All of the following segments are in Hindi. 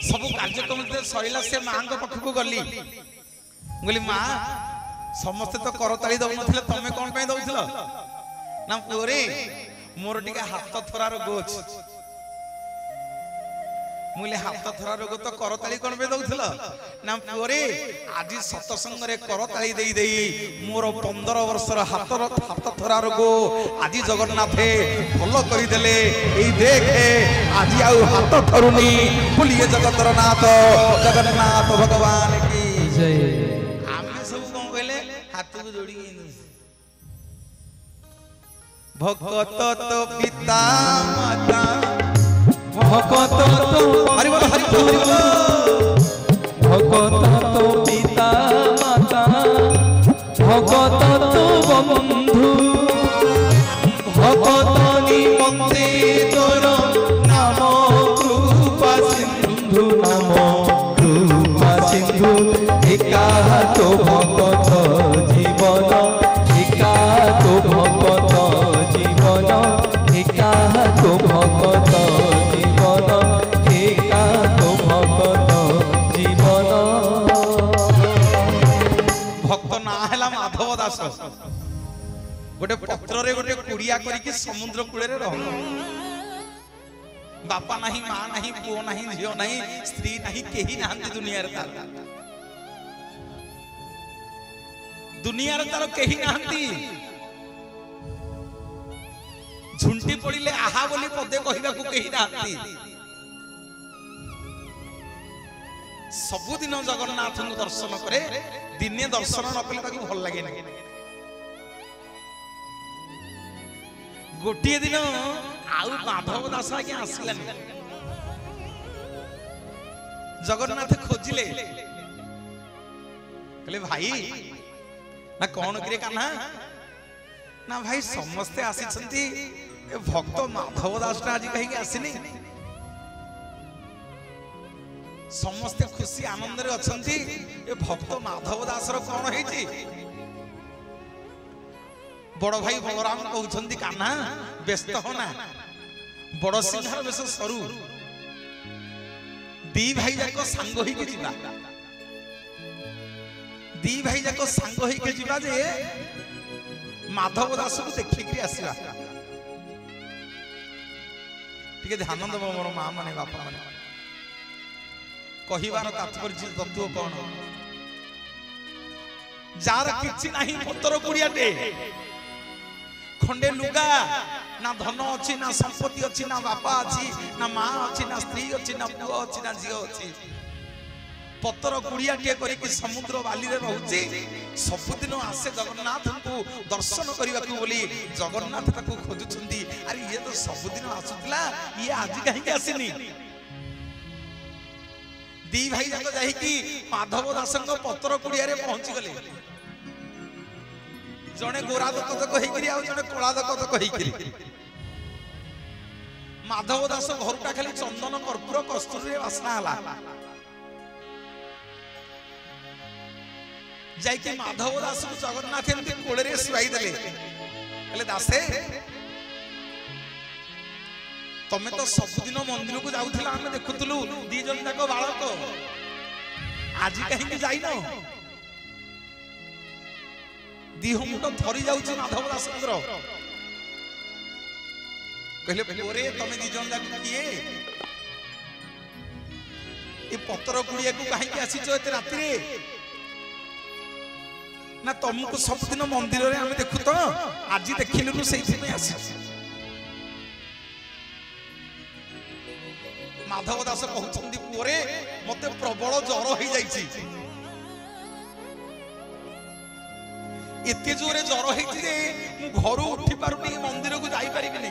सब कार्यक्रम सरिला से माँ पाखक गली बोली माँ समस्ते तो करताली दौन तमें कौन पे दौल ना पुरे मोर टिके हाथ थरार गोछ मुले हाथ थरा रोग तो करताली कौन पे दौल ना पुरे आज सतसंग रे करताली देई देई मोर 15 वर्षर हाथ थरा रोग आज जगन्नाथे भल कहि देले एई देखे आज आउ हाथ थरुनी बोलिए जगतर नाथ जगन्नाथ भगवान की जय। आमे सब कोन कहले हाथ को जोड़ी भगत तो पिता माता भगत तो हरि बोल भगत तो पिता माता भगत तो बंधु भगत निमंते तोर नाम कृपा सिंधु नाम कृपा सिंधु एका तो भगत जीवन एका तो भगत जीवन एका तो भगत माधव दास गोटे पत्र रे गोटे कुड़िया करिके समुद्र कूले रे रह बापा नहीं माँ नहीं पुओ नहीं झियो नहीं स्त्री नहीं केही नाहंती दुनिया रे तार दुनिया रे तार केही नाहंती झुंटी पड़िले आहा बोली पदे कहिबा को केही नाहंती सबुदिन जगन्नाथ को दर्शन करे दिने दर्शन न कले ताकू भल लगे ना गोटे दिन आउ माधव दास आगे आसलानी जगन्नाथ खोजिले कहले भाई ना कौन करे कान्हा ना भाई समस्ते आसी भक्त माधव दास आज कहीं आसनी समस्ते खुशी आनंद रे अछंती ए भक्त माधव दास रो कोन हेची बड़ भाई बलराम कहउछंती कान्हा व्यस्त होना बड़ सिंहार बेस सरू दी भाई जाको संग होई के जिबा दी भाई जाको संग होई के जिबा जे माधव दास को देखि के आसीबा ठीक है ध्यान दबो मोर मां माने बापा माने कहिबार तात्पर्य तत्व कौन जार किछि नाही पत्तर कुड़ियाटे खंडे लुगा ना धन अछि ना संपत्ति अछि ना बापा अछि ना मां अछि ना स्त्री अछि ना पुओ अछि ना झियो अछि पत्तर कुड़ियाटे करिक समुद्र बाली रे रहउछि सबुदिन आसे जगन्नाथ को दर्शन करिबा को बोली जगन्नाथ ताको खोजुछंती अरे ये तो सबुदिन आसुतला ये आज काहे के आसीनी दी भाई जाक जाई कि माधव दासंग पत्र कुड़िया रे पहुंची गले जने गोरा दकत कहि करी आ जने कोला दकत कहि करी माधव दास घरटा खाली चंदन कर्पूर कस्तूरी वासना हला जाई कि माधव दास को जगन्नाथ एमती कोळे रे सुआई देले कहले दासे तमें तो सबुदिन मंदिर को जाऊला आम देखुलु दी जन जाक बालक आज कहीं जाइन दिह मुंड थरी जाऊँ माधव दास कहले तमें दी जन जाक किए ये पतर कुड़िया को कहीं आसीच एत राति ना तुमको सबुदिन मंदिर में आम देखु तो आज देखिलु से आसी माधव दास कहउछंती पुरे मते प्रबल ज्वर हो जाईची एते जोरे ज्वर होईची रे मु घर उठी पारुनी मंदिर को जाई परिबिनी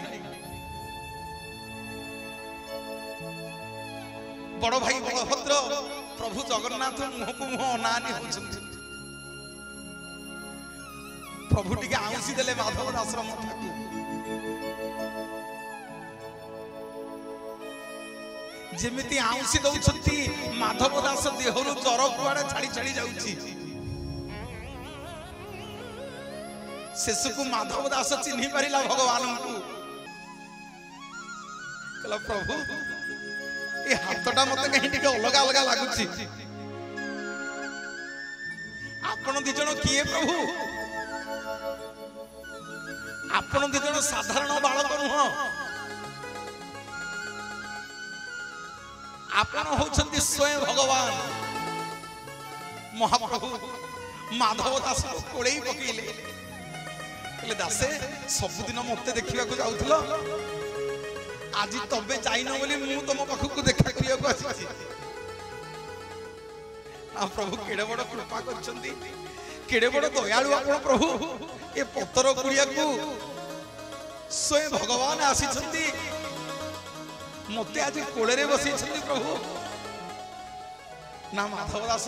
बड़ भाई बलभद्र प्रभु जगन्नाथ मुह को मुह अनानी होछंती प्रभु टिके आउसी देले माधव दास रो मथाकू जेमिति आउसी दउछंती माधव दास देहरु जर कुआडे छाड़ी छाड़ी जाउची शेष को माधव दास चिन्हि पारिला भगवान को कहला प्रभु ए हाथटा मते कहीं टिके अलगा अलगा लागुची आपण दी जण किए प्रभु आपण दी जण साधारण बालक नुह आपण होचंती स्वयं भगवान महाप्रभु माधव दास को कोड़े पकेले कहले दासे सबुदिन मते देखिबा को जाउथलो आज तबे जाइनो बोली मु तुम पाखु देखा करिया को आसी आ प्रभु केडे बड़ कृपा करचंती केडे बड़ दयालु आपण प्रभु ए पत्थर कुड़िया को स्वयं भगवान आसीचंती मते आज कोड़े रे बसीचंती प्रभु ना माधव दास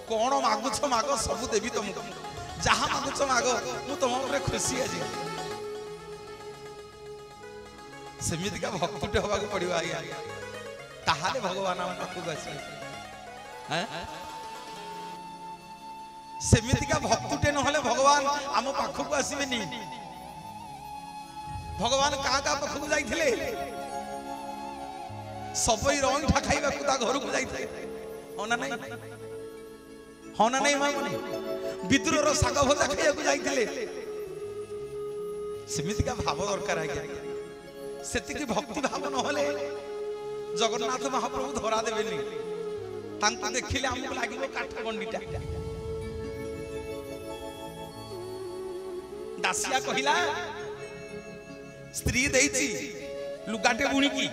कौन मागुछ माग सब देवी तुमको जहा मागुछ माग मु तुम ऊपर खुशी आज सेमिति का भक्तटे होबा को पड़िबा आया ताहाले भगवान हम पाखु आसी हैं सेमिति का भक्तटे न होले भगवान हम पाखु को आसीबेनी भगवान का पाखु जाइथिले सबई रंग ठाखाइबा को ता घर को जाइथिले होना नहीं होना नहीं मामनी विद्रोह रो साग भजा खाइया को जाइथिले सेमिति का भाव दरकार आज्ञा सेति की भक्ति भाव न होले जगन्नाथ महाप्रभु धरा देबेनी तांको देखिले हमको लागिबो काठ गंडीटा दासिया कहिला स्त्री देइची लुगाटे बुणी की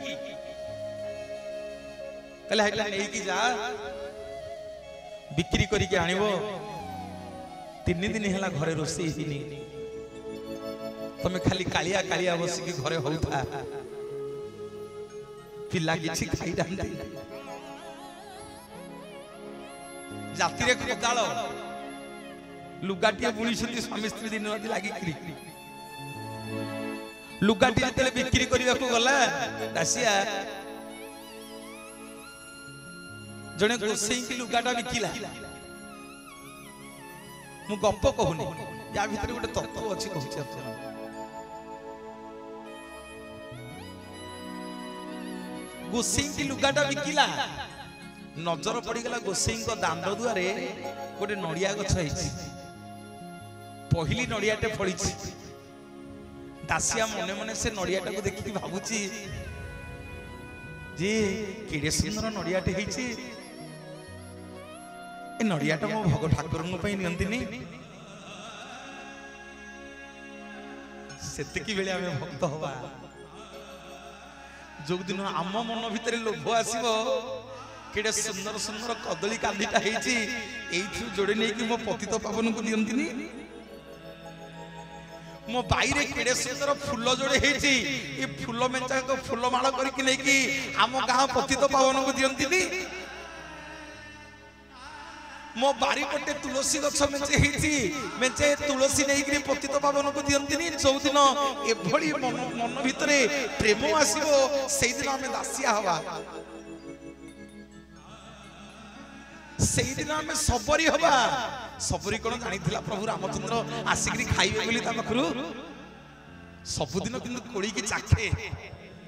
कहले हेला नै की जा बिक्री करी के आनिबो 3 दिन हैला घरे रोसई हिनी तमे खाली कालिया कालिया बसी के घरे होउथा पिला किछि खाइ डांती जाति रे कोदाळ लुगाटिया बुणी सती स्वामी स्त्री दिन राति लागी करी लुगाटी जतले बिक्री करिया को गला दासिया जने गोसई की लुगाटा बिकिला मु गप्प कहूनी या भीतर गोटे तत्व अछि कहछि अपन गोसई की लुगाटा बिकिला नजर पड़ी गला गोसई को दांड दुआरे गोटे नड़िया गछ हैछि पहिली नड़ियाटे फळिछि दासिया मने मने से नड़ियाटा को देखि भाबुची जे केडे सुंदर नड़ियाटे हैछि ए नड़ियाटा मो भग ठाकुर नियंती सेतिकी बेले आमे भक्त हवा जो दिन आम मन भितर लोभ आसीबो केडे सुंदर सुंदर कदली कांदीटा हैछि एइथु जोड़े नै कि मो पतित पावन को दियंतिनी मो बाईरे केडे सुंदर फूल जोड़े हैछि ए फूल मेंचा को फूल माला करी कि नै कि आम गां पतित पावन को दियंतिनी मो बारी पटे तुलसी गछ मेंचे हैछि मेंचे तुलसी नै कि पतित पावन को दियंतिनी जो दिन एभली मन भितरे प्रेम आसीबो सेहि दिन हमें दासिया हवा सेहि दिन हमें सबरी हवा सबरी कोन जानिथिला प्रभु रामचंद्र आसिकरी खाइबे बोली ता पाखरु सबुदिन किंतु कोड़ी की चाखे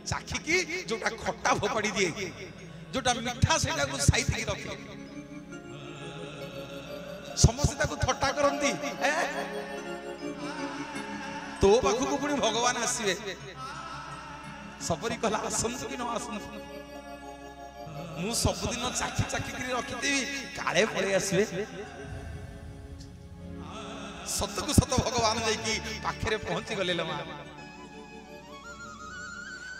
चाखी की जोटा खट्टा फोपाड़ी दिए जोटा मिठा सेटा को साइड की रखे समस्त ताको थट्टा करंती तो पाखु को पुनी भगवान आसीबे सबरी कहला आसंतु कि न आसंतु मु सबुदिन चाखी चाखी करी रखी देबी काळे पळे आसीबे सत को सत भगवान जाई पाखरे पहुंची गले लमा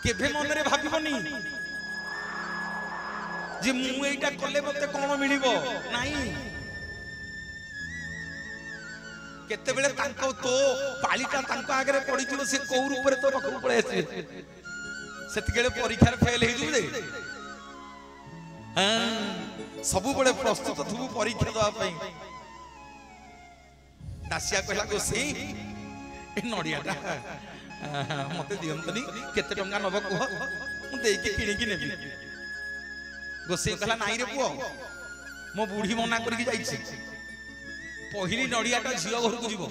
केभे मन रे भाबिबनी जे मु एटा कले मते कोन मिलिबो नाही केते बेले तांको तो पालिटा तांको आगरे पड़ी जिवो से को रूप रे तो पखु पळे आसी सेति गेले परीक्षा रे फेल हेजु दे हां सब बड़े प्रस्तुत थु परीक्षा दवा पई दासिया कहला गोसे ए नडियाटा मते दियंतनी केते टंगा नब कह मु देई के किणी की नेबी गोसे कहला नाई रे पुओ मो बूढ़ी मना करके जाईछि पहिली नडियाटा झियो घर को जीवो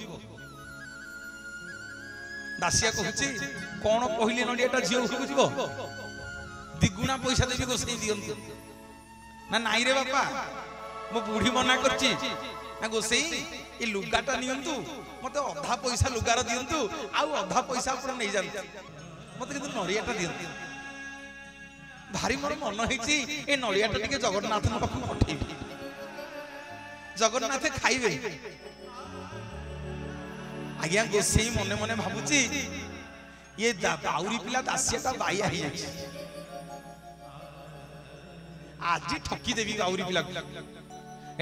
दासिया कहूची कोन पहिली नडियाटा झियो घर को जीवो द्विगुणा पैसा देवी गोसाई दियंतु ना नाई रे बापा मो बुढ़ी मना करची ना गोसाई ये लुगाटा नियंतु मते अधा पैसा लुगार दियंतु आउ अधा पैसा अपन नहीं जानते मते किंतु नड़ियाटा दियंतु भारी मोर मन होईची ए नड़ियाटा टिके जगन्नाथ पाखु पठेबी जगन्नाथ खाइबे आज्ञा गोसाई मने मने भाबुची ये बाउरी पिला दासियाटा बाया ही आज ठकी देवी बाउरी पिला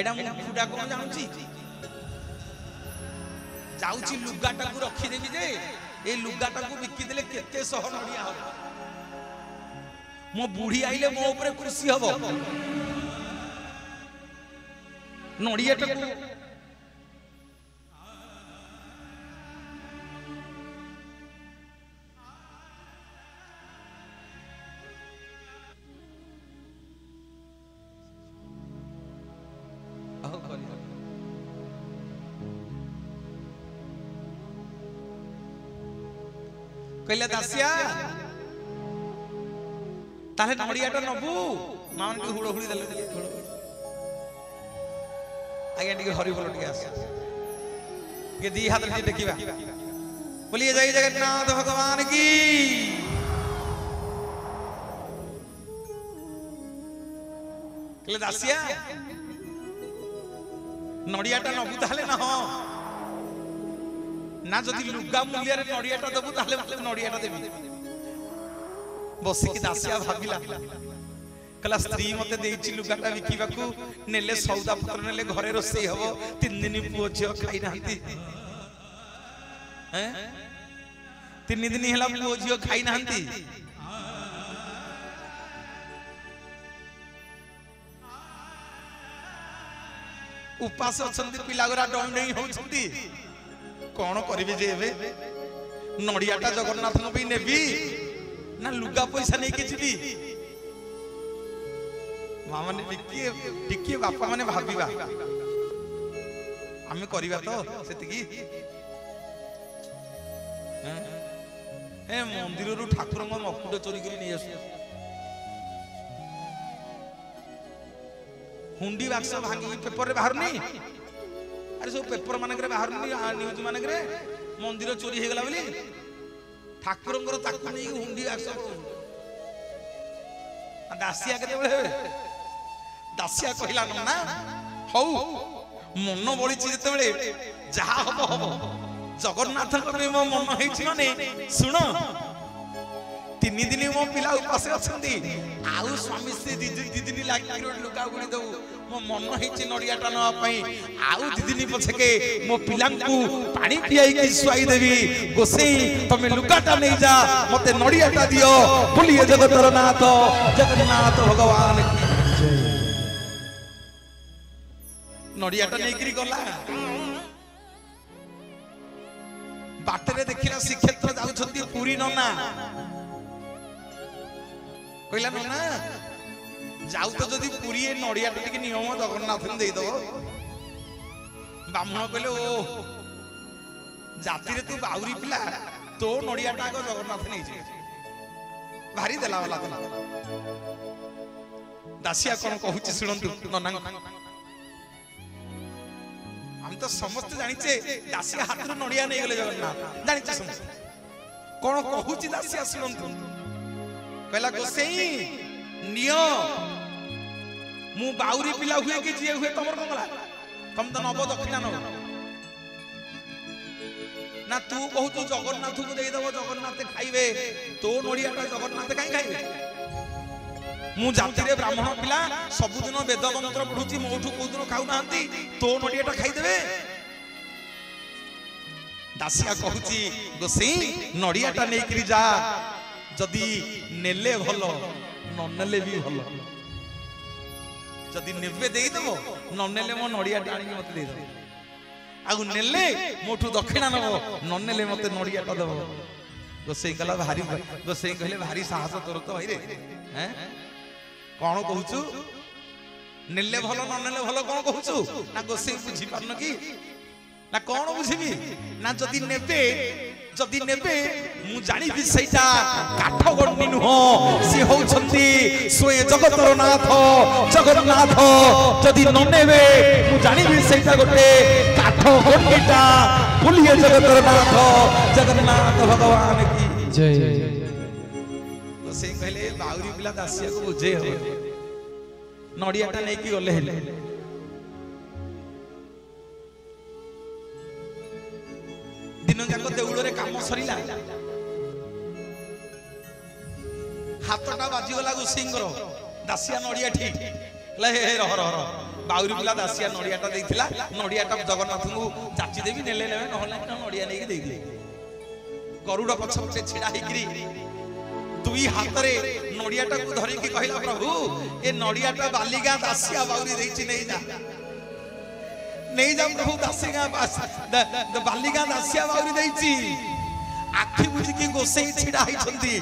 एडा मु फुडा कोन जानूची जाउची लुगाटा को रखी देवी जे ए लुगाटा को बिकी देले केते सह नडिया हो मो बुढ़ी आइले मो ऊपर खुशी हबो नडियाटा को कहले दासिया ताले नड़ियाटा नबू मान के हुड़ हुड़ी देले आगे टिके हरि बोल टिके आस के दी हाथ रे देखिबा बोलिए जय जगन्नाथ भगवान की कहले दासिया नड़ियाटा नबू ताले ना हो ना जदि लुगा मूल्य नड़ियाटा देबू ताले मते नड़ियाटा देबी बसिकी दासिया भाबिला कला स्त्री मते देइची लुगाटा विकिबाकू नेले सौदा पत्र नेले घरे रोसई हबो 3 दिन पुओ झियो खाइ नांती हैं 3 दिन हेला पुओ झियो खाइ नांती उपास अछंती पिला गोरा डंडई होछंती कौन करिवे जे एबे नड़ियाटा जगन्नाथ न भी नेबी ना लुगा पैसा नहीं के जीवी मां माने टिके बापा माने भाबिबा आमे करिबा तो सेतिकी ए मंदिर रु ठाकुर मकुट चोरी करी नहीं आसु हुंडी बाक्स भांगी पेपर रे बाहर नहीं अरे सब पेपर मानक रे बाहर नहीं न्यूज मानक रे मंदिर चोरी हे गला बोली ठाकुरंगर ताकू नहीं हुंडी बाक्स दासिया केते बेले दासिया कहिला ना हौ मन बळी जेते बेले जहा हबो हबो जगन्नाथ रे मो मन हेछि माने सुनो 3 दिन मो पिला उपास अछंती आउ स्वामी से दी दिन लागी लुगा गुणी दउ मो मन हेछि नड़ियाटा न पई आउ 2 दिन पछके मो पिलांकू पानी पियाई के सुआई देवी गोसाई तमे लुगाटा नै जा मते नड़ियाटा दियो बोलिए जगतर नाथ जगन्नाथ भगवान की जय नड़ियाटा नै करी गला बाटरे देखिला श्रीक्षेत्र जाउछंती पुरी नना कहला ना जाऊ तो जदि पुरी नड़िया टिके नियम जगन्नाथ ने दे दो ब्राह्मण कहले ओ जाति रे तू बाउरी पिला तो नड़ियाटा को जगन्नाथ नहीं जे भारी देला वाला देला दासिया कोन कहूची सुनंतु नना हम तो समस्त जानिचे दासिया हाथ रो नड़िया नहीं गेले जगन्नाथ जानिचे समस्त कोन कहूची दासिया सुनंतु कहला गोसाई नियो मु बाउरी पिला हुए कि जे हुए तमर मंगला तुम तो नब दक्षिणा न ना तू कहू तू जगन्नाथ को दे दबो जगन्नाथ खाइबे तो नड़ियाटा जगन्नाथ काई खाइबे मु जाति रे ब्राह्मण पिला सब दिन वेद मंत्र पढुची मोठू को दिन खाउ नांती तो नड़ियाटा खाइ देबे दासिया कहूची गोसाई नड़ियाटा नै करी जा जदि नेले भलो न नेले भी भलो जदि नेबे देई देबो न नेले मो नड़ियाटा आनी मते दे दो आगु नेले मोठू दक्षिणा नबो न नेले मते नड़ियाटा देबो गोसाई कला भारी गोसाई कहले भारी साहस तोर तो भाई रे हैं कोन कहूचु नेले भलो न नेले भलो कोन कहूचु ना गोसाई बुझी पारन की ना कोन बुझिबी ना जदि नेबे जदि नेबे मु जानि भी सेटा काठ गण्डी नुह सी होउछंती स्वयं जगतर नाथ जगन्नाथ जदि न नेबे मु जानि भी सेटा गोटे काठ गण्डीटा बोलिए जगतर नाथ जगन्नाथ भगवान की जय। तो से कहले बाउरी पिला दासिया को बुझे हो नडियाटा नै की गले हेले दिन जाक देउଳରେ काम सरिला हाथटा बाजीगला गुसिंगर दासिया नडिया ठीक ले हे रह रह बाउरी पिला दासिया नडियाटा देइथिला नडियाटा जगन्नाथ को चाची देबी नेले नेबे नहले नडिया नेकी देइले गरुड़ पछपटे छिड़ा हिकरी दुई हाथ रे नडियाटा को धरि की कहिला प्रभु ए नडियाटा बालिगा दासिया बाउरी देइछि नै जा नहीं जा प्रभु दासिया बालिका दासिया बाउरी देइछि आखि बुझी की गोसेई छिड़ा हिछंती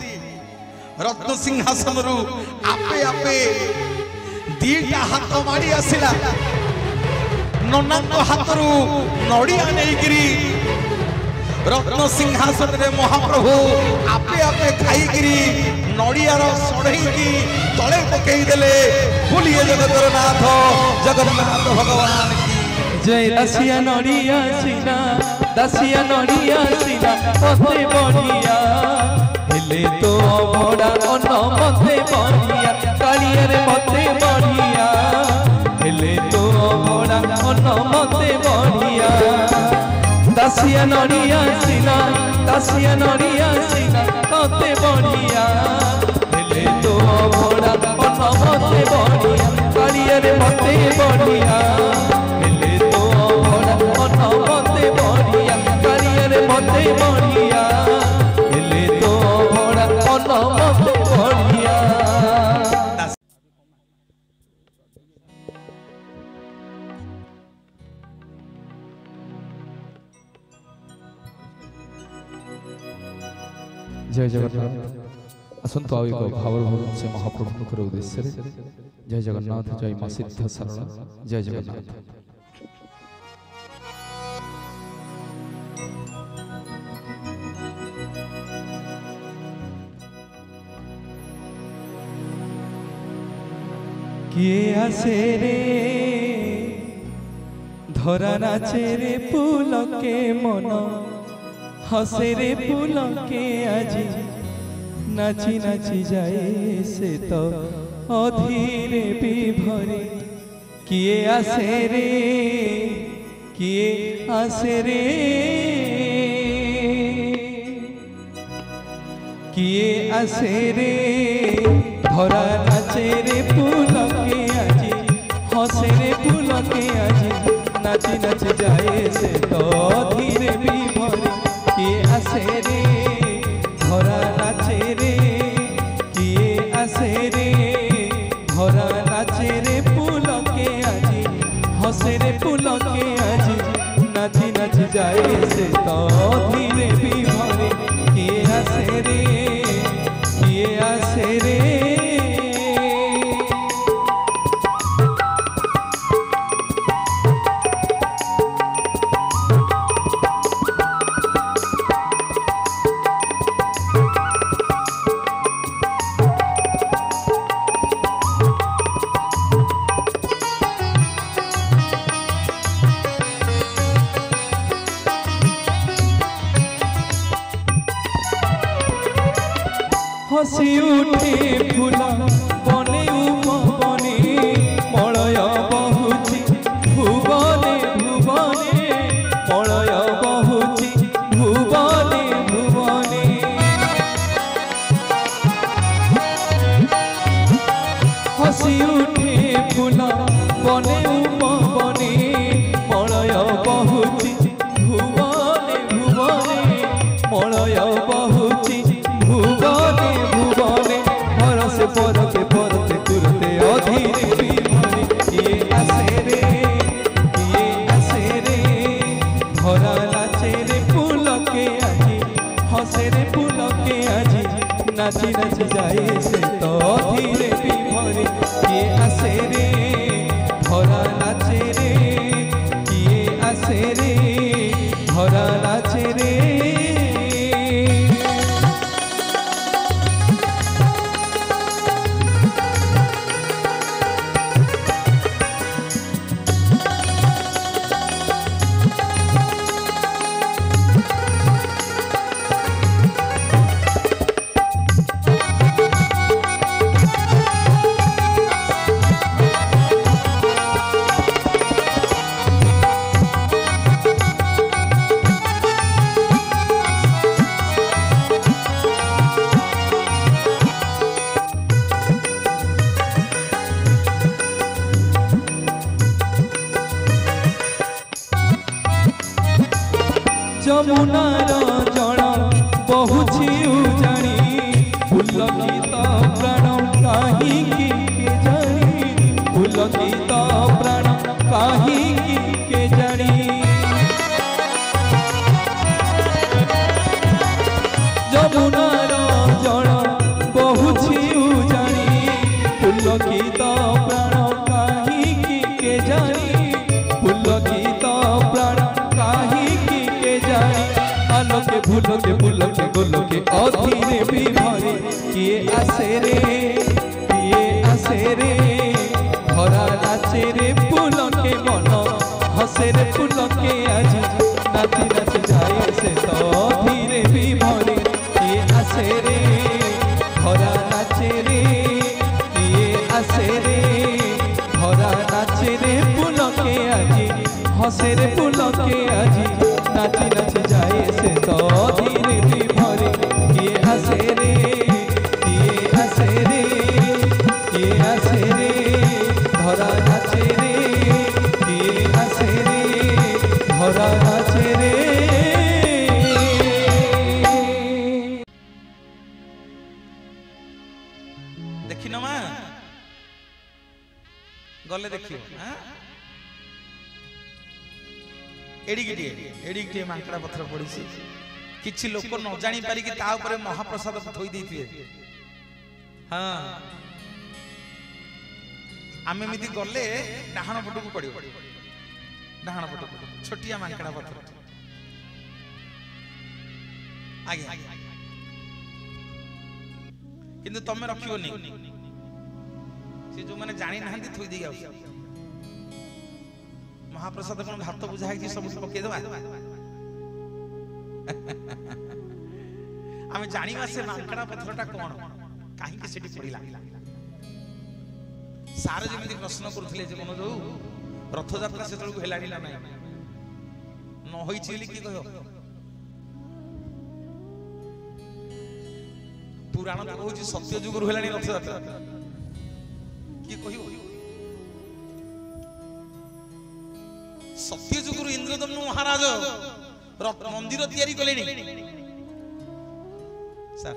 रत्न सिंहासन रु आपे आपे दीटा हाथ मारी आसिला नन्ना को हाथ रु नडिया नेइगिरी रत्न सिंहासन रे महाप्रभु आपे आपे खाइगिरी नडिया रो सड़ई की तळे पकेई देले बोलिए जगतर नाथ जगन्नाथ भगवान की जय। दासिया नडिया सीना मते बढ़िया हेले तो भड़ा अन्न मते बढ़िया कालिया रे मते बढ़िया हेले तो भड़ा अन्न मते बढ़िया दासिया नडिया सीना मते बढ़िया हेले तो भड़ा अन्न मते बढ़िया कालिया रे मते बढ़िया मते बढ़िया कालिया मते बढ़िया हेले तो भड़ा अन्न मते बढ़िया। जय जगन्नाथ असंतु आवे को भाव से महाप्रभु उद्देश्य जय जगन्नाथ जय मां सिद्ध सरला जय जगन्नाथ। किए आसे रे धरा नाचे रे पुलके मन हसे रे पुलके आज नाची नाची जाए से तो अधीरे भी भरे किए आसे रे धरा नाचे रे पुलके आज हसे रे पुलके आज नाची नाची जाए से तो धीरे भी भरे किए आसे रे धरा नाचे रे किए आसे रे धरा नाचे रे पुलके आज हसे रे पुलके आज नाची नाची जाए से तो धीरे भी भरे किए आसे रे हसी उठे फूला बने उपबने मलय बहुची भुवने भुवने मलय बहुची भुवने भुवने हसी उठे फूला बने उपबने मलय बहुची भुवने भुवने मलय बहुची भुवने भुवने भरसे परते परते तुरते अधीरे भी भरे किए आसे रे धरा नाचे रे पुलके आजी हसे रे पुलके आजी नाची नाची जाए से तो अधीरे भी भरे किए आसे যমুনার জল বহুছি উজানি পুলকিত প্রাণ কাহিকি জানি পুলকিত প্রাণ কাহিকি জানি যমুনার জল বহুছি উজানি পুলকিত প্রাণ কাহিকি জানি পুলকিত প্রাণ কাহিকি জানি আলোকে ভুলোকে পুলকে গোলকে অধীরে বিভরে কিয়ে আসে রে ধরা নাচে রে পুলকে মন হসে রে পুলকে আজি নাচি নাচি যায় সে তো ধীরে বিভরে কিয়ে আসে রে ধরা নাচে রে কিয়ে আসে রে ধরা নাচে রে পুলকে আজি হসে রে পুলকে আজি নাচি নাচি যায় সে তো ধীরে বিভরে কিয়ে আসে রে ধরা নাচে রে কিয়ে আসে রে ধরা নাচে রে देखिन मा गले देखियो हां एडी मांकड़ा पत्थर पड़ी किछि लोक न जानी पारी कि ता ऊपर महाप्रसाद थोई देथिए हां आमे मिति गले डाहाण पटको पड़ियो डाहाण पटको छोटिया मांकड़ा पत्थर आगे किंतु तमे रखियो नि से जो माने जानि नहंती थोई देई आउ महाप्रसाद कोन भात बुझाई कि सब पके देबा आमे जानिबा से मांकड़ा पत्थरटा कोन काहे कि सेठी पड़िला सारे जेमिति प्रश्न करूथिले जे मन जो रथ यात्रा से तळु हेलाडी ना नाही न होई छिली कि कहो पुराण तो कहू सत्य जुग हेलानी रथ यात्रा कि कहियो सत्य जुग इंद्रदम्नु महाराज मंदिर तैयारी कलेनी सर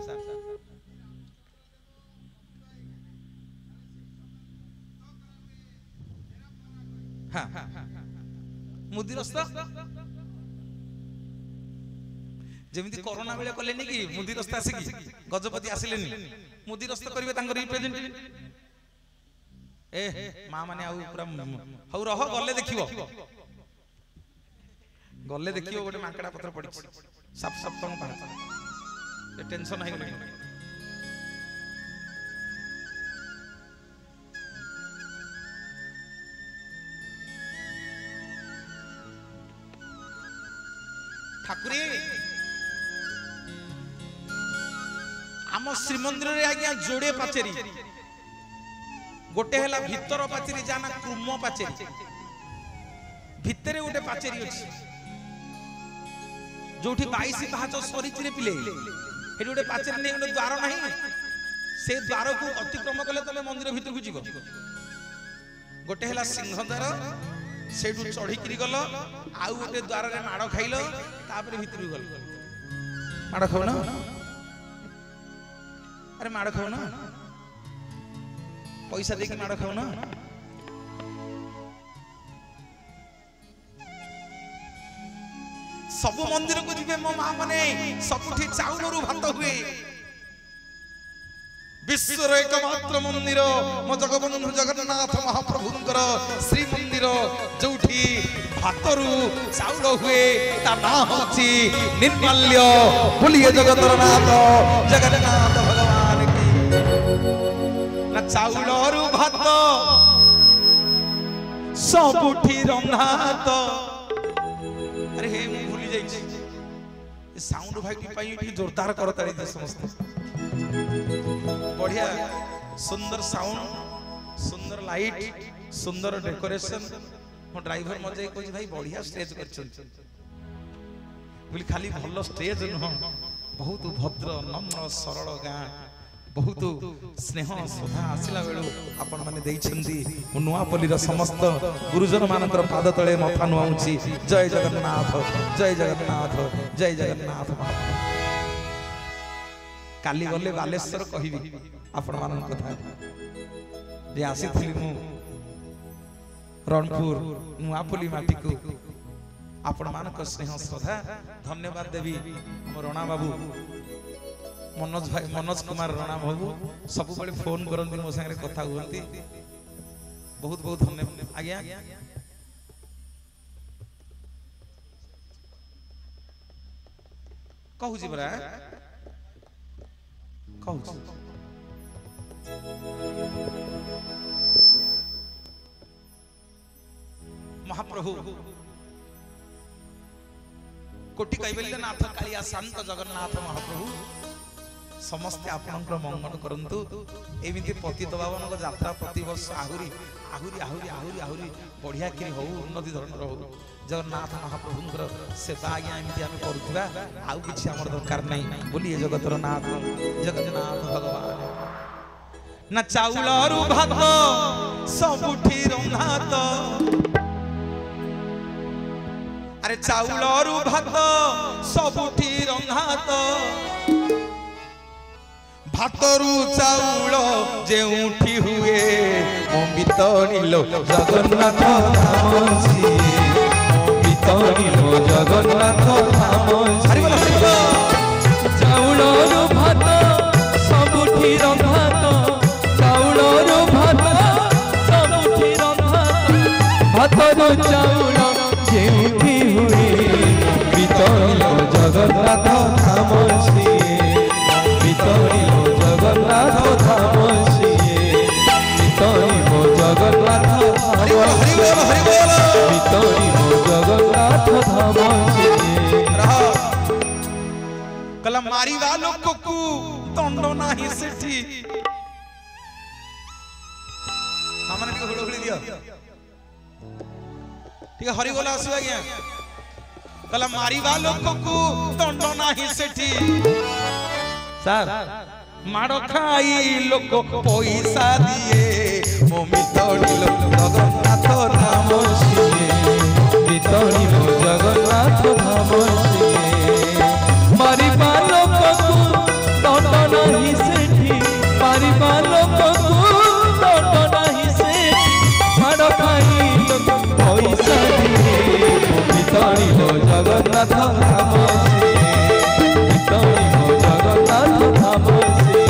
हाँ मुदिरस्थ जेमिति कोरोना बेले कलेनी कि मुदिरस्थ आसिकी गजपति आसिलेनी मुदिरस्थ करिवे तांकर रिप्रेजेंटेटिव ए मां माने आउ पूरा हौ रह गले देखिवो गोटे मांकड़ा पत्र पड़ी सब सप्तम पाठ टेंशन है गले ठाकुरे आम श्रीमंदिर रे आज्ञा जोड़े पाचेरी गोटे हला भीतर पाचेरी जाना कुर्म पाचेरी भितरे गोटे पाचेरी अछि जोठी 22 पाहाच सरीचिरे पिले हेडी गोटे पाचेरी नै गोटे द्वार नाही से द्वार को अतिक्रम कले तमे मंदिर भीतर को जीव गोटे हला सिंह द्वार सेडू चढ़ी करी गल आउ गोटे द्वार रे माड़ खाइलो तापर भीतर गल माड़ खाओ ना अरे माड़ खाओ ना पैसा देके माड़ खाओ ना सब मंदिर को जीवे मो मां माने सबुठी चाउलरू भात हुए विश्वर एकमात्र मंदिर मो जगबंधु जगन्नाथ महाप्रभुंकर श्री मंदिर जोठी भातरू चाउल हुए ता ना होची निर्माल्य बोलिए जगतर नाथ जगन्नाथ भगवान की ना चाउलरू भात सबुठी रंधात अरे हे मु भूली जाई साउंड भाई पाई जोरदार करतारी दे समस्त बढ़िया सुंदर साउंड सुंदर लाइट सुंदर डेकोरेशन मो ड्राइवर मजे कोइ भाई बढ़िया स्टेज करछन बोली खाली भलो स्टेज न बहुत भद्र नम्र सरल गां बहुत स्नेह श्रद्धा आसला बेलू आपण माने देइछंती नुआपल्ली समस्त गुरुजन मानकर पाद तले मथा नुआउछि। जय जगन्नाथ जय जगन्नाथ जय जगन्नाथ। काली गले बालेश्वर कहिबी आपण मान कथा जे आसीथिली मु रणपुर नुआपल्ली माटी को आपण मान स्नेह श्रद्धा धन्यवाद देवी। रणा बाबू मनोज भाई मनोज कुमार रणा बाबू सब बड़े फोन करती मो संगे कथा हुई बहुत बहुत धन्यवाद आज्ञा। कहूँ परा कहूँ महाप्रभु कोटि कैबल्य नाथ कालिया शांत जगन्नाथ महाप्रभु समस्ते आपणकर मंगल करंतु। एमिति पतित बाबन यात्रा प्रति वर्ष आहुरी आहुरी आहुरी आहुरी आहुरी बढ़िया कि हो उन्नति धरणर हो जगन्नाथ महाप्रभुंकर सेवा आज्ञा एमिति आम करुवा आउ किछि हमर दरकार नै बोली ए जगतर नाथ जगन्नाथ भगवान। ना चाउलरु भात सबुठी रंधात अरे चाउलरु भात सबुठी रंधात भातरु चाउल जेउठी हुए मितनिलो जगन्नाथ धाम सिए मितनिलो जगन्नाथ धाम सिए। चाउलरु भात सबुठी रंधात चाउलरु भात सबुठी रंधात भातरु चाउल जेउठी हुए मितनिलो जगन्नाथ धाम सिए मितनिलो जगन्नाथ धाम सिए मितनिलो जगन्नाथ धाम सिए मितनिलो जगन्नाथ धाम सिए। कला मारी वालों को दंड नाही सेठी हमने टिके हुड़हुड़ी दियो ठीक है हरि बोला आसु आज्ञा। कला मारी वालों को दंड नाही सेठी सर माड़ खाई लोक पैसा दिए मो मितनिलो जगन्नाथ धाम सिए मितनिलो जगन्नाथ धाम सिए। मारी बालोक दंड नाही सेठी मारी बालोक दंड नाही सेठी माड़ खाई लोक पैसा दिए मितनिलो जगन्नाथ धाम सिए मितनिलो जगन्नाथ धाम सिए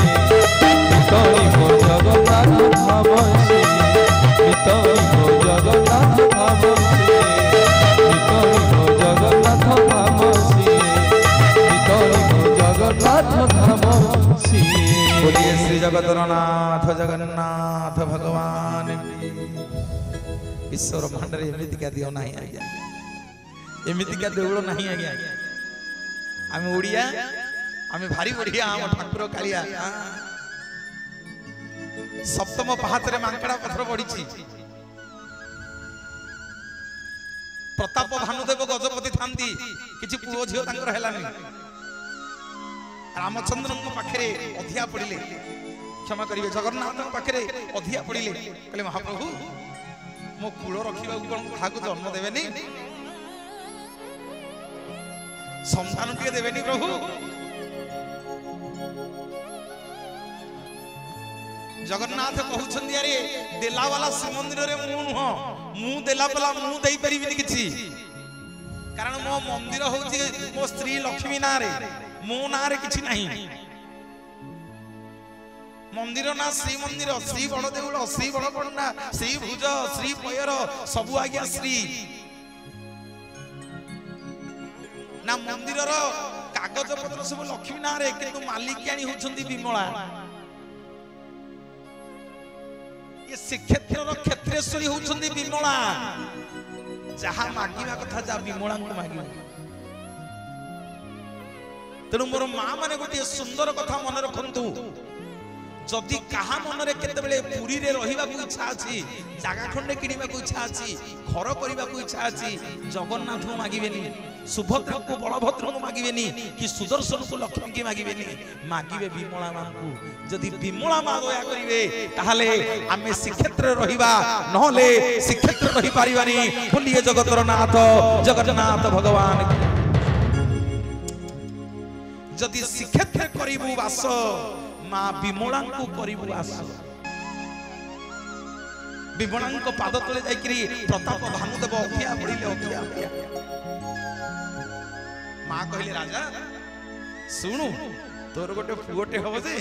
मितनिलो जगन्नाथ धाम सिए मितनिलो जगन्नाथ धाम सिए मितनिलो जगन्नाथ धाम सिए मितनिलो जगन्नाथ धाम सिए। बोलिए श्री जगन्नाथ जगन्नाथ भगवान ईश्वर भांडरे एमिति क्या दियो नाही आज्ञा एमिति क्या देउळ नाही आज्ञा। आमे ओडिया आमे भारी बढ़िया हम ठाकुर कालिया सप्तम पहाचरे मांकड़ा पथर बढ़ी प्रताप भानुदेव गजपति थांती किछि पुओ झियो तांकर हेलानी रामचंद्र पाखे अधिया पड़िले क्षमा करिवे जगन्नाथ पाखे अधिया पड़िले कहले महाप्रभु मो कूल रखा क्या जन्म देवेनी संतान टे देवेनी प्रभु जगन्नाथ कहउछन्ती अरे देला वाला श्रीमंदिर रे मु नुह मु देला वाला मु देई परिबिनी किछि कारण मो मंदिर होउछि मो स्त्री लक्ष्मी ना रे मो ना रे किछि नाही मंदिर ना श्री मंदिर श्री बड़ देउल श्री बड़ पण्डा श्री भुज श्री पयर सबु आज्ञा श्री ना मंदिर रो कागज पत्र सब लक्ष्मी ना रे किंतु मालिकाणी होउछन्ती विमला ये श्रीक्षेत्र रो क्षेत्रेश्वरी होउछन्ती विमला जहा मागिबा कथा जा विमला को मागिबा तेणु मोर माँ माने गोटे सुंदर कथा मन रखंतु जदि कहा मनरे केतेबेले पुरी रे रहिबा को इच्छा अछि जागा खंडे किनिबा को इच्छा अछि घर करबा को इच्छा अछि जगन्नाथ को मागिबेनी सुभद्रा को बलभद्र को मागिबेनी कि सुदर्शन को लक्ष्मी की मागिबेनी मागिबे विमला मां को जदि विमला मां दया करिवे ताहाले आमे श्रीक्षेत्र रहिबा नहले श्रीक्षेत्र रहि पारिबानी बोलिए जगतर नाथ जगन्नाथ भगवान जदि श्रीक्षेत्र करिबु वास मां विमला को करिबु आस विमला को पाद तले जाइकरी प्रताप भानुदेव अखिया पड़िले अखिया मां कहले राजा सुनु तोर गोटे पुओटे हबो जे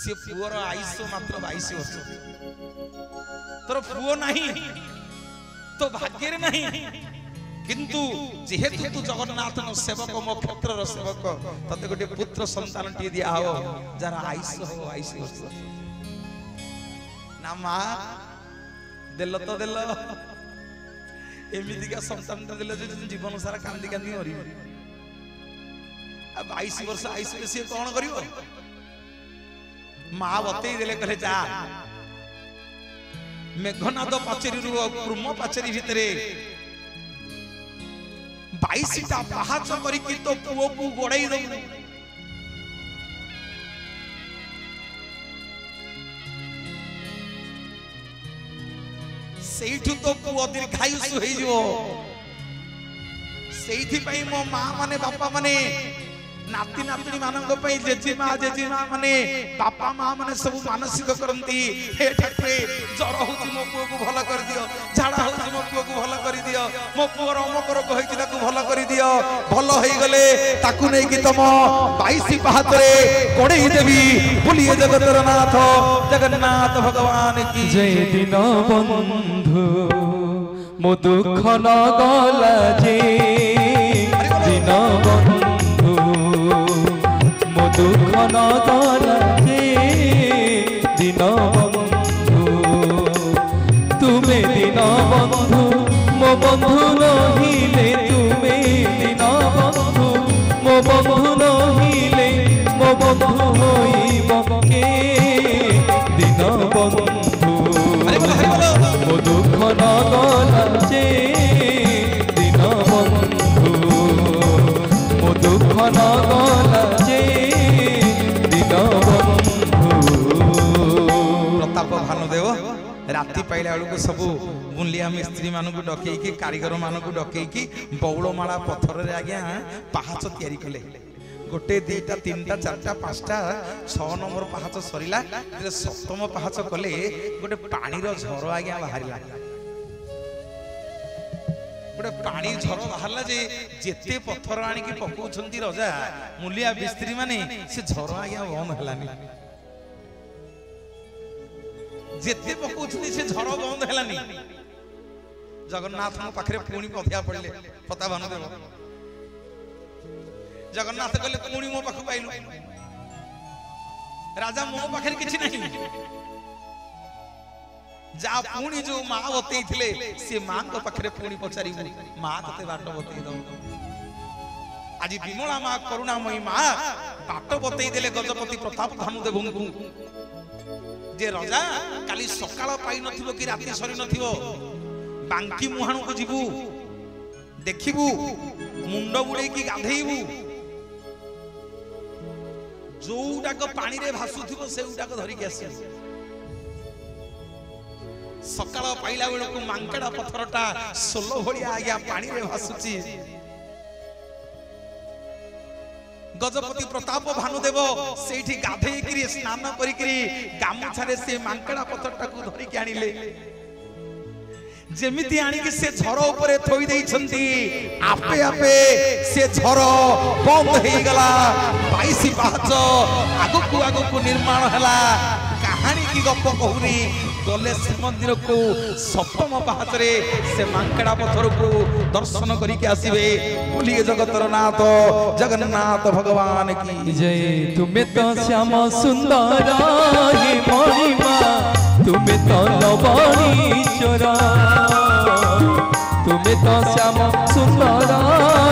से पुओर आयुष मात्र 22 वर्ष तोर पुओ नहीं तो भाग्य रे नहीं किंतु जेहेतु तू जगन्नाथ न सेवक मो क्षेत्र रो सेवक तते गोटे पुत्र संतान टी दिया हो जरा आयुष हो आयुष वर्ष ना मां देलो तो देलो एमिति का संतान देलो जे जीवन सारा कांदी कांदी मरी अब 22 वर्ष आयुष में से कोन करिवो मां बतई देले कहले जा मेघनाद पाचेरी रु ब्रह्म पाचेरी भितरे 22टा पहाच करिकि तो पुओ को गोड़ाई दउ सेठु तो पुओ दीर्घायुष होई जो सेठी पई मो मां माने बापा माने नाती नातनी मानक पई जेजीमा माने बापा मां माने सब मानसिक करंती हे ठाकरे जर होची मो पुओ को भलो कर दियो झाड़ा होची मो पुओ को भलो कर दियो मो पुओर अमकर कहिछि ताकू भलो कर दियो भलो होई गले ताकू नै कि तम 22 पहातरे कोड़ेई देवी बोलिए जगतर नाथ जगन्नाथ भगवान की जय दिन बंधु मो दुख न गला जे दिन बंधु मो दुख न गला जे दिन बंधु तुमे दिन बंधु मो बंधु नहिले तुमे दिन बंधु मो बंधु नहिले मो बंधु होइब के दिन बंधु मो दुख न गला जे दिन बंधु मो दुख न गला जे दिन बंधु प्रताप भानुदेव राति पाइला बेलू सब बुलिया मिस्त्री मानू डकई कारीगर मानू डकई बौलमाला पथर रे आज्ञा पहाच तैयारी कले गोटे दुईटा तीनटा चारटा पांचटा 6 नंबर पहाच सरीला सप्तम पहाच कले गोटे पानीर झर आज्ञा बाहरला गोटे पानी झर बाहरला जे जेते पत्थर आनिकी पकाउछंती रजा मुलिया मिस्त्री माने से झर आज्ञा बंद हलानी जेते पकाउछंती से झर बंद हलानी जगन्नाथ को पाखरे पुणी पथिया पड़ले पता भानुदेव जगन्नाथ कहले पुणी मो पाख पाइलु राजा मो पाखरे किछि नहीं जा पुणी जो मां बतई थिले से मां को पाखरे पुणी पचारिबु मां तते बाट बतई दो आज विमला मां करुणामयी मां बाट बतई देले गजपति प्रताप भानुदेव को जे राजा काली सकाळ पाई नथिबो कि राति सरी नथिबो बांकी मुहाणु को जीवु देखिबु मुंड बुड़े की गाधेइबु जोउटाक पानी रे भासुथिबो सेउटाक धरि के आसी सकाळ पाइला बेल को मांकेडा पत्थरटा सोलो भलिया आज्ञा पानी रे भासुची गजपति प्रताप भानुदेव सेठी गाधेई करी स्नान करी करी गामुछारे से मांकेडा पत्थरटा को धरि के आनिले जेमिति आनी कि से झर ऊपर थोई देई छंती आपे आपे से झर बंद हेई गला 22 पाहच आगु को निर्माण हला कहानी की गप कहूनी गले श्रीमंदिर को सप्तम पाहच रे से मांकेडा पत्थर को दर्शन करी के आसीबे बोलिए जगतर नाथ जगन्नाथ भगवान की जय तुम्हें तो श्याम सुंदर हे महिमा तुम्हें तो लवणी चोरा तुम्हें तो श्याम सुंदर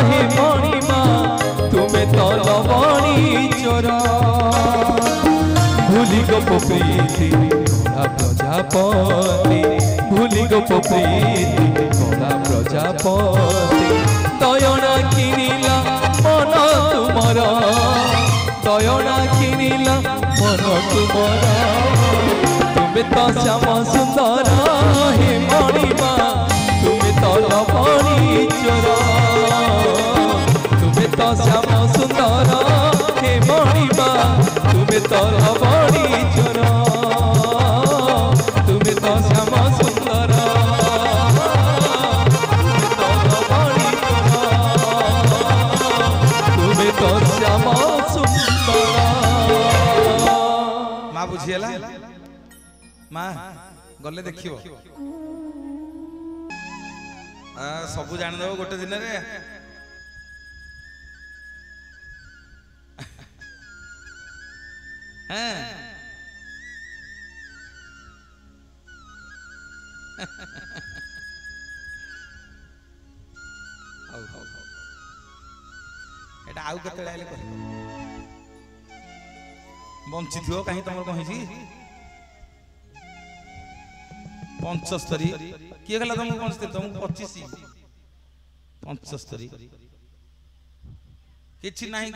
हे महिमा तुम्हें तो लवणी चोरा भूल भूली गोप प्रीति कला प्रजापति भूली गोप प्रीति कला प्रजापति दयना किनिला मन तुमर दयना किनिला मन तुमर तुम्हें तो श्याम सुंदर हे मणिमा तुम्हें तो लवणी चोर तुम्हें तो श्याम सुंदर हे मणिमा तुम्हें तो लवणी चोर तुम्हें तो श्याम सुंदर तुम्हें तो श्याम सुंदर माँ बुझीला माँ गले देखियो सबू जानिदेव गोटे दिन रे आउ केते आइले कह बंची थियो कहीं तुम कही 75 किए गला तुमको 75 तुमको 25 75 किछि नाही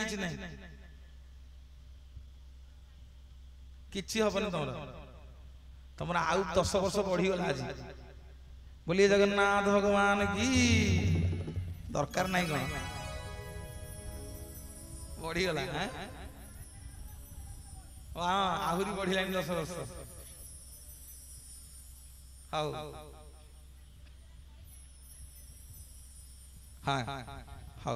किछि हबन तुमरा आउ 10 वर्ष बढ़ी गला आज बोलिए जगन्नाथ भगवान की दरकार नहीं कोन बढ़ी गला हैं हां आहुरी बढ़िलानी 10 वर्ष हाउ हां हाउ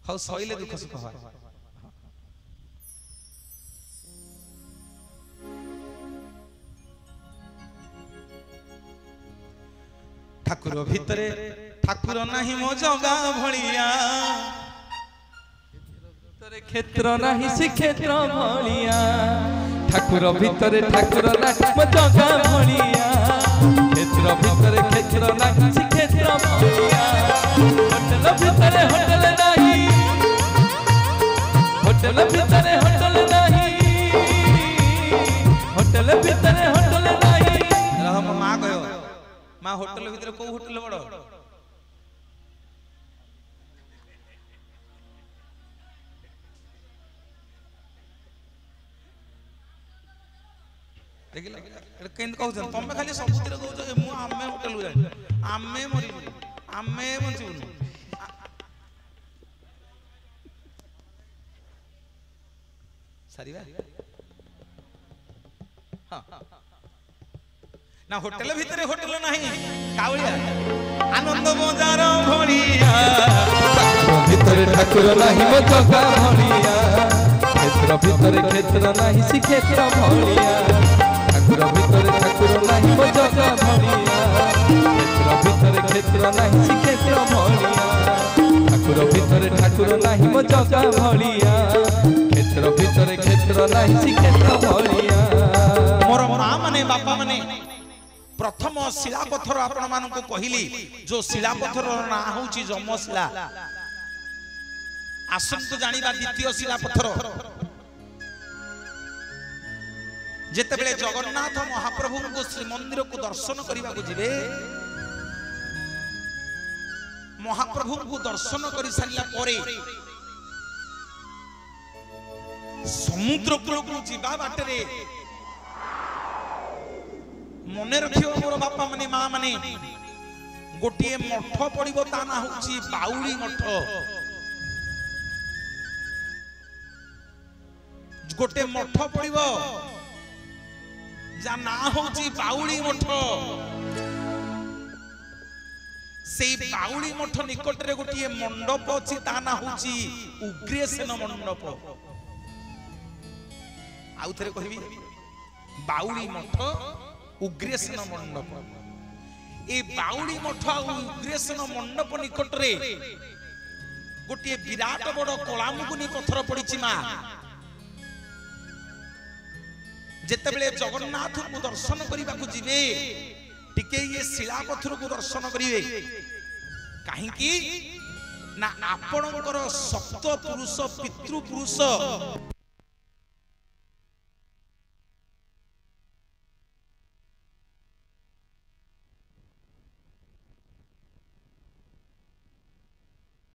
हाउ सहिले दुख सुख हो ठाकुर भितरे ठाकुर नहीं मो जगा भलिया क्षेत्र नहीं से क्षेत्र भलिया ठाकुर भितरे ठाकुर नहीं मो जगा भलिया क्षेत्र भितरे क्षेत्र नहीं से क्षेत्र भलिया होटल भितरे होटल नहीं होटल भितरे होटल नहीं होटल भितरे होटल नहीं रह मां कहो मां होटल भितरे को होटल बड़ देखिला केन कहू तुम खाली सबुतिर कहू मु आमे होटल जाय आमे मरि आमे बंचू सरीवा हां ना होटल भितरे होटल नहीं कावलिया आनंद बजार भलिया भितरे ठाकुर नहीं मो जगा भलिया क्षेत्र भितरे क्षेत्र नहीं से क्षेत्र भलिया ठाकुर भितरे ठाकुर नहीं मो जगा भलिया क्षेत्र भितरे क्षेत्र नहीं से क्षेत्र भलिया ठाकुर भितरे ठाकुर नहीं मो जगा भलिया क्षेत्र भितरे क्षेत्र नहीं से क्षेत्र भलिया मोर मां माने बापा माने प्रथम शिलापथर आपण मानक कहली जो शिलापथर ना होची जमशिला आसंतु जानिबा द्वितीय शिलापथर जेतेबेले जगन्नाथ महाप्रभु को श्रीमंदिर को दर्शन करने को जिवे महाप्रभु को दर्शन कर सारा पर समुद्र कूल को जीवा बाटरे मने रखियो मोर बापा माने मां माने गोटे मठ पड़िबो ता ना होची बाउली मठ गोटे मठ पड़िबो जा ना होची बाउली मठ से बाउली मठ निकट रे गोटे मंडप अछि ता ना होची उग्रेसेन मंडप आउ थरे कहबी बाउली मठ उग्रेसेन मंडप ए बाउली मठ उग्रेसेन मंडप निकट रे गोटे विराट बड़ कलामुकुनी पत्थर पड़ी मा जेतेबेले जगन्नाथ को दर्शन करने को जीवे टिके ये शिला पत्थर को दर्शन करिवे कहीं ना आपणकर सप्त पुरुष पितृ पुरुष